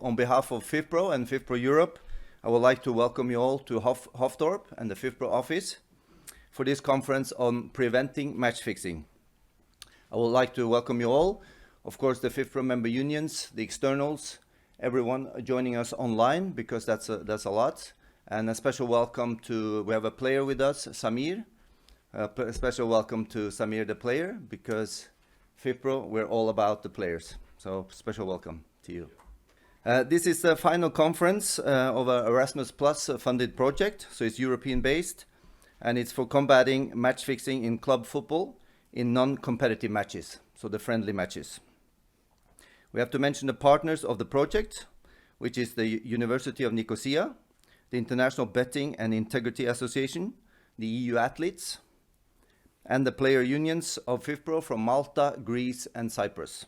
on behalf of FIFPro and FIFPro Europe, I would like to welcome you all to Hofdorp and the FIFPro office for this conference on preventing match fixing. I would like to welcome you all, of course the FIFPro member unions, the externals, everyone joining us online, because that's a lot. And a special welcome to, we have a player with us, Samir. A special welcome to Samir the player, because FIFPro, we're all about the players. So special welcome to you. This is the final conference of a Erasmus Plus funded project, so it's European based, and it's for combating match fixing in club football in non-competitive matches, so the friendly matches. We have to mention the partners of the project, which is the University of Nicosia, the International Betting and Integrity Association, the EU Athletes, and the player unions of FIFPro from Malta, Greece, and Cyprus.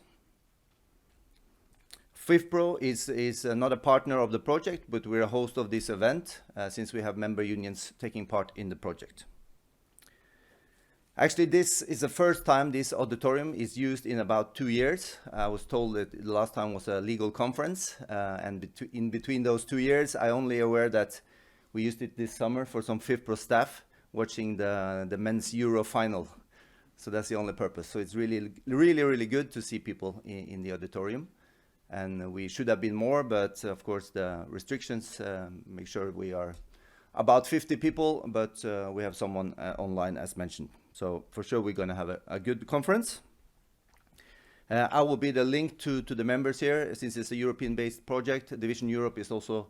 FIFPro is not a partner of the project, but we're a host of this event since we have member unions taking part in the project. Actually, this is the first time this auditorium is used in about 2 years. I was told that the last time was a legal conference, and in between those 2 years, I only aware that we used it this summer for some FIFPro staff watching the men's Euro final. So that's the only purpose. So it's really good to see people in the auditorium. And we should have been more, but of course the restrictions make sure we are about 50 people, but we have someone online as mentioned. So for sure we're going to have a good conference. I will be the link to the members here. Since it's a European-based project, Division Europe is also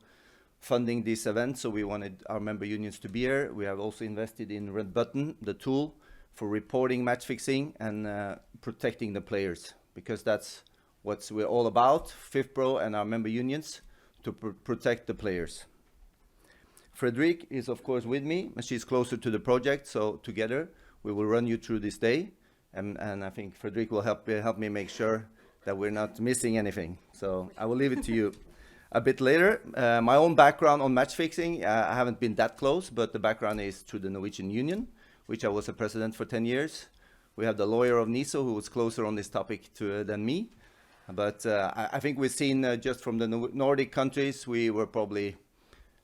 funding this event, so we wanted our member unions to be here. We have also invested in Red Button, the tool for reporting match fixing and protecting the players, because that's what we're all about, FIFPro and our member unions, to protect the players. Frederique is of course with me, and she's closer to the project, so together we will run you through this day, and I think Frederique will help me make sure that we're not missing anything. So I will leave it to you a bit later. My own background on match fixing, I haven't been that close, but the background is through the Norwegian Union, which I was a president for 10 years. We have the lawyer of NISO, who was closer on this topic than me. But I think we've seen just from the Nordic countries, we were probably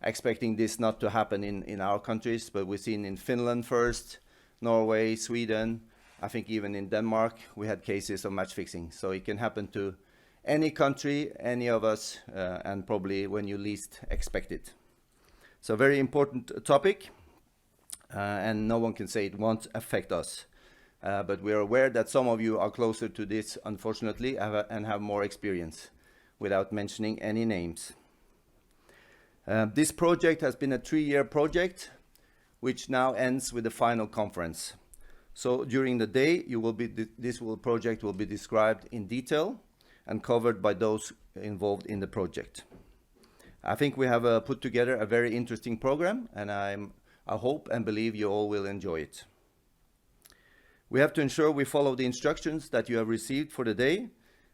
expecting this not to happen in our countries, but we've seen in Finland first, Norway, Sweden, I think even in Denmark, we had cases of match fixing. So it can happen to any country, any of us, and probably when you least expect it. So very important topic, and no one can say it won't affect us. But we are aware that some of you are closer to this, unfortunately, and have more experience, without mentioning any names. This project has been a 3-year project, which now ends with the final conference. So during the day, this project will be described in detail and covered by those involved in the project. I think we have put together a very interesting program, and I hope and believe you all will enjoy it. We have to ensure we follow the instructions that you have received for the day.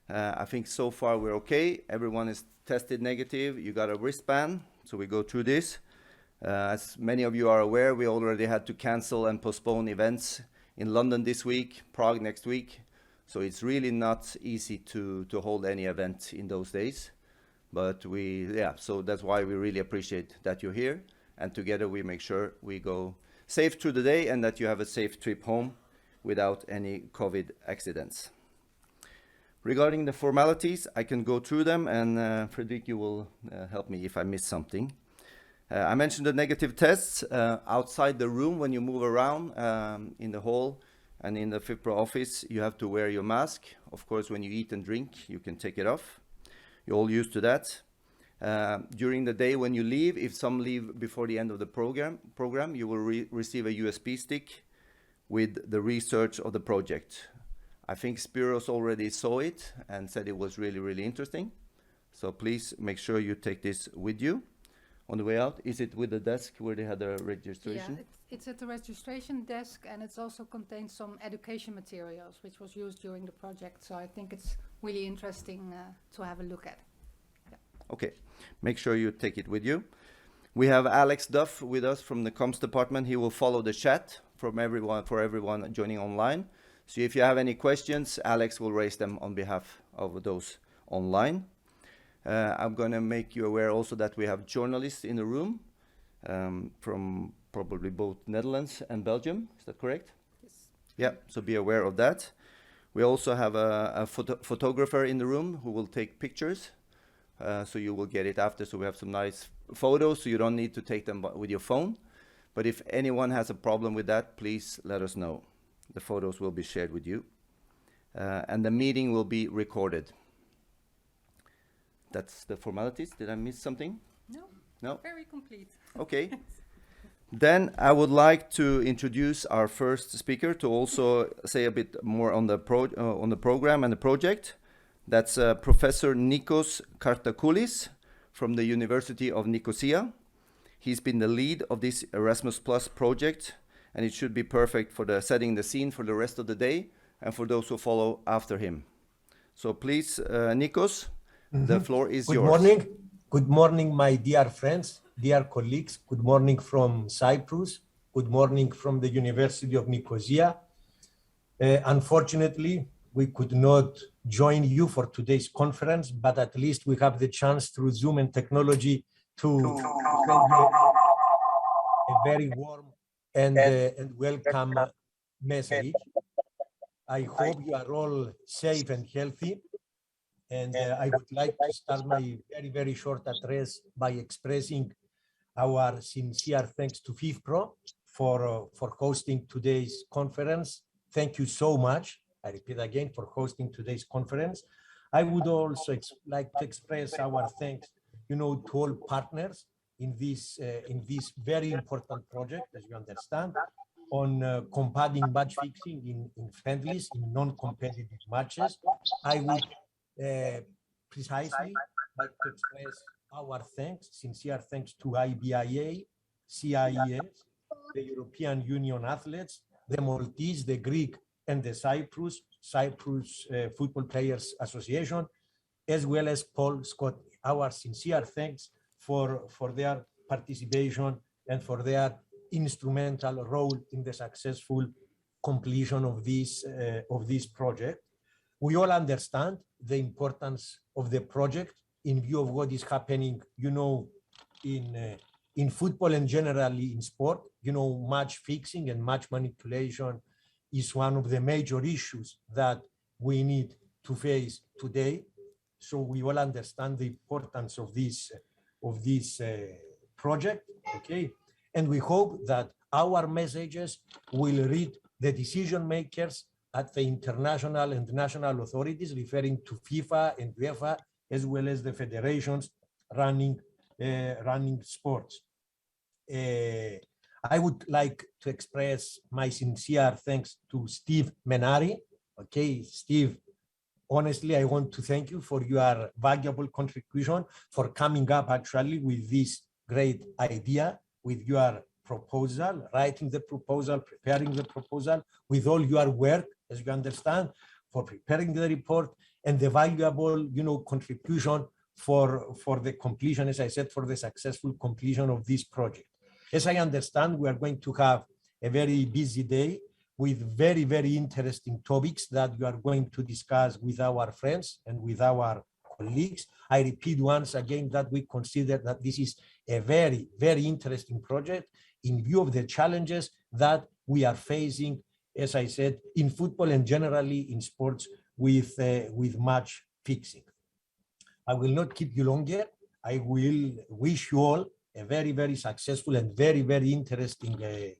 I think so far we're okay. Everyone is tested negative. You got a wristband, so we go through this. As many of you are aware, we already had to cancel and postpone events in London this week, Prague next week. So it's really not easy to hold any event in those days. But so that's why we really appreciate that you're here. And together we make sure we go safe through the day and that you have a safe trip home without any COVID accidents. Regarding the formalities, I can go through them, and Frederique, you will help me if I miss something. I mentioned the negative tests. Outside the room, when you move around in the hall and in the FIFPro office, you have to wear your mask. Of course, when you eat and drink, you can take it off. You're all used to that. During the day when you leave, if some leave before the end of the program, you will receive a USB stick with the research of the project. I think Spiros already saw it and said it was really interesting. So please make sure you take this with you on the way out. Is it with the desk where they had the registration? Yeah, it's at the registration desk, and it also contains some education materials which was used during the project. So I think it's really interesting to have a look at. Yeah. Okay, make sure you take it with you. We have Alex Duff with us from the comms department. He will follow the chat for everyone joining online. So if you have any questions, Alex will raise them on behalf of those online. I'm going to make you aware also that we have journalists in the room from probably both Netherlands and Belgium. Is that correct? Yes. Yeah, so be aware of that. We also have a photographer in the room who will take pictures. So you will get it after. So we have some nice photos, so you don't need to take them with your phone. But if anyone has a problem with that, please let us know. The photos will be shared with you. And the meeting will be recorded. That's the formalities. Did I miss something? No. No? Very complete. Okay. Then I would like to introduce our first speaker to also say a bit more on the program and the project. That's Professor Nikos Kartakoulis from the University of Nicosia. He's been the lead of this Erasmus Plus project, and it should be perfect for setting the scene for the rest of the day and for those who follow after him. So please, Nikos, the floor is yours. Good morning. Good morning, my dear friends, dear colleagues. Good morning from Cyprus. Good morning from the University of Nicosia. Unfortunately, we could not join you for today's conference, but at least we have the chance through Zoom and technology to send you a very warm and welcome message. I hope you are all safe and healthy. And I would like to start my very, very short address by expressing our sincere thanks to FIFPro for hosting today's conference. Thank you so much. I repeat again, for hosting today's conference. I would also like to express our thanks, to all partners in this very important project, as you understand, on combating match fixing in friendlies, in non-competitive matches. I would precisely like to express our thanks, sincere thanks to IBIA, CIES, the European Union athletes, the Maltese, the Greek, and the Cyprus Football Players Association, as well as Paul Scott. Our sincere thanks for their participation and for their instrumental role in the successful completion of this project. We all understand the importance of the project in view of what is happening, in football and generally in sport. Match fixing and match manipulation is one of the major issues that we need to face today. So we all understand the importance of this project, okay? And we hope that our messages will reach the decision makers at the international and national authorities, referring to FIFA and UEFA, as well as the federations running sports. I would like to express my sincere thanks to Steve Menari. Okay, Steve, honestly, I want to thank you for your valuable contribution, for coming up actually with this great idea, with your proposal, writing the proposal, preparing the proposal, with all your work, as you understand, for preparing the report, and the valuable, contribution for the completion, as I said, for the successful completion of this project. As I understand, we are going to have a very busy day with very, very interesting topics that we are going to discuss with our friends and with our colleagues. I repeat once again that we consider that this is a very, very interesting project in view of the challenges that we are facing, as I said, in football and generally in sports with match fixing. I will not keep you longer. I will wish you all a very, very successful and very, very interesting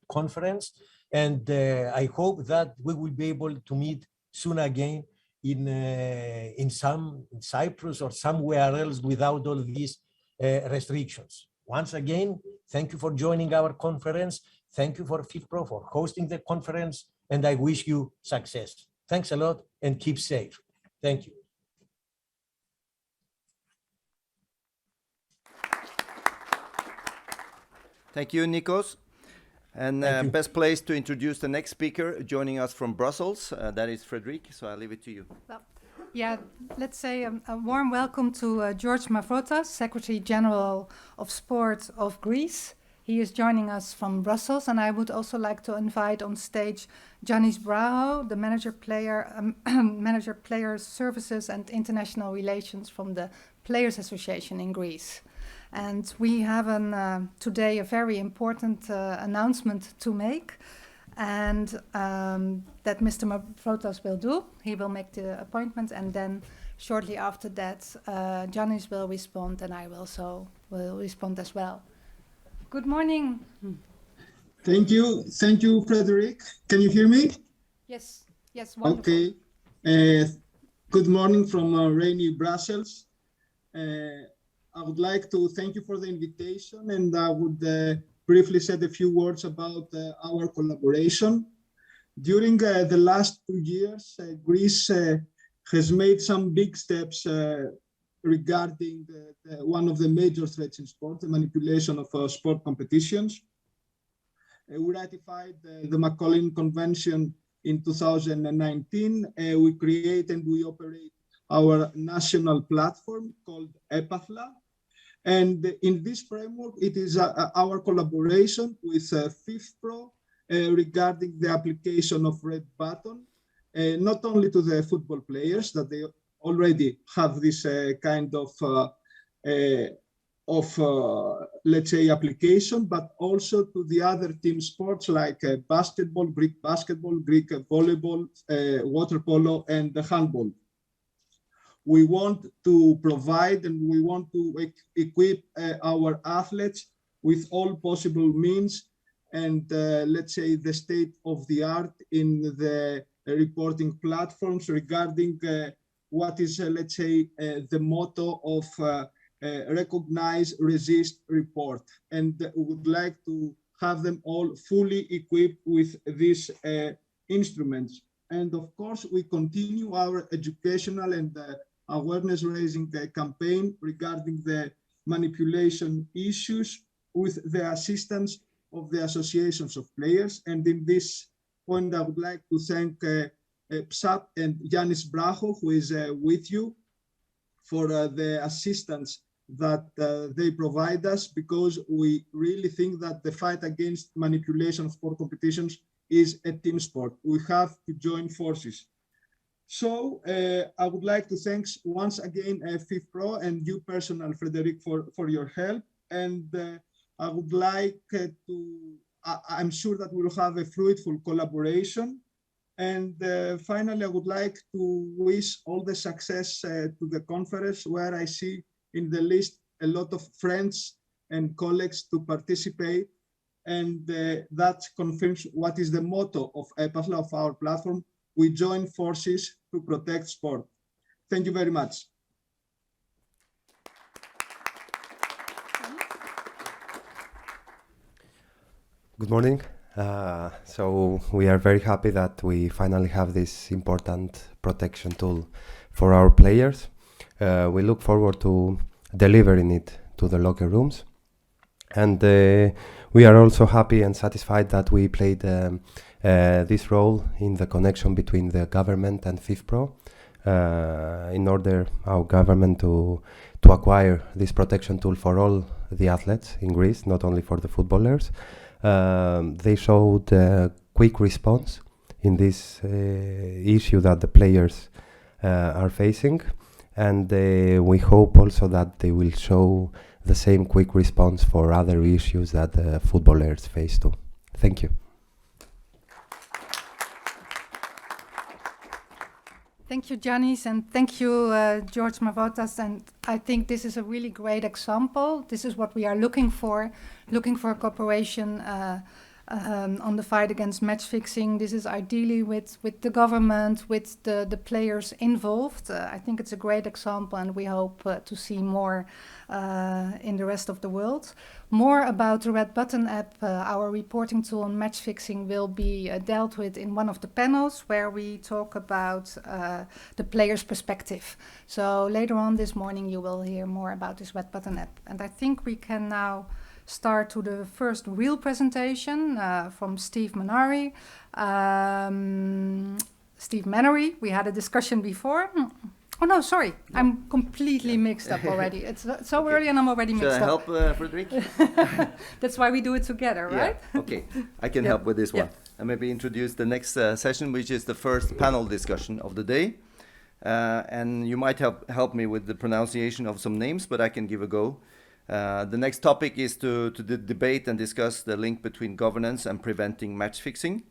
conference. And I hope that we will be able to meet soon again in Cyprus or somewhere else without all these restrictions. Once again, thank you for joining our conference. Thank you for FIFPro for hosting the conference, and I wish you success. Thanks a lot and keep safe. Thank you. Thank you, Nikos. And best place to introduce the next speaker joining us from Brussels. That is Frederic, so I'll leave it to you. Well, yeah, let's say a warm welcome to George Mavrotas, Secretary General of Sport of Greece. He is joining us from Brussels, and I would also like to invite on stage Giannis Braho, the manager player services and international relations from the Players Association in Greece. And we have today a very important announcement to make, and that Mr. Mavrotas will do. He will make the appointment, and then shortly after that, Giannis will respond, and I will respond as well. Good morning. Thank you, Frederick. Can you hear me? Yes, wonderful. Okay. Good morning from rainy Brussels. I would like to thank you for the invitation, and I would briefly say a few words about our collaboration. During the last 2 years, Greece has made some big steps regarding one of the major threats in sport, the manipulation of sport competitions. We ratified the Macaulay Convention in 2019. We create and we operate our national platform called EPATHLA. And in this framework, it is our collaboration with FIFPro regarding the application of red button, not only to the football players, that they already have this kind of let's say, application, but also to the other team sports like basketball, Greek volleyball, water polo, and the handball. We want to provide and we want to equip our athletes with all possible means and let's say the state of the art in the reporting platforms regarding what is, let's say, the motto of recognize, resist, report. And we would like to have them all fully equipped with these instruments. And of course, we continue our educational and awareness raising campaign regarding the manipulation issues with the assistance of the associations of players. And in this point, I would like to thank PSAP and Giannis Braho, who is with you, for the assistance that they provide us, because we really think that the fight against manipulation of sport competitions is a team sport. We have to join forces. So I would like to thank once again FIFPro and you personal, Frederick, for your help. And I would like I'm sure that we'll have a fruitful collaboration. And finally, I would like to wish all the success to the conference, where I see in the list a lot of friends and colleagues to participate. And that confirms what is the motto of EPATHLA, of our platform. We join forces to protect sport. Thank you very much. Good morning. So we are very happy that we finally have this important protection tool for our players. We look forward to delivering it to the locker rooms. And we are also happy and satisfied that we played this role in the connection between the government and FIFPro in order our government to acquire this protection tool for all the athletes in Greece, not only for the footballers. They showed a quick response in this issue that the players are facing, and we hope also that they will show the same quick response for other issues that the footballers face too. Thank you. Thank you, Giannis, and thank you, George Mavrotas. And I think this is a really great example. This is what we are looking for cooperation on the fight against match fixing. This is ideally with the government, with the players involved. I think it's a great example, and we hope to see more in the rest of the world. More about the Red Button app, our reporting tool on match fixing, will be dealt with in one of the panels where we talk about the player's perspective. So later on this morning you will hear more about this Red Button app. And I think we can now start to the first real presentation from Steve Manari. Steve Manari, we had a discussion before. Oh no, sorry, I'm completely mixed up already. It's so Okay. early and I'm already Should mixed I up. help, Frederic? That's why we do it together, right? Yeah. Okay, I can Yeah. help with this one. Yeah. And maybe introduce the next session, which is the first panel discussion of the day. And you might help me with the pronunciation of some names, but I can give a go. The next topic is to debate and discuss the link between governance and preventing match fixing.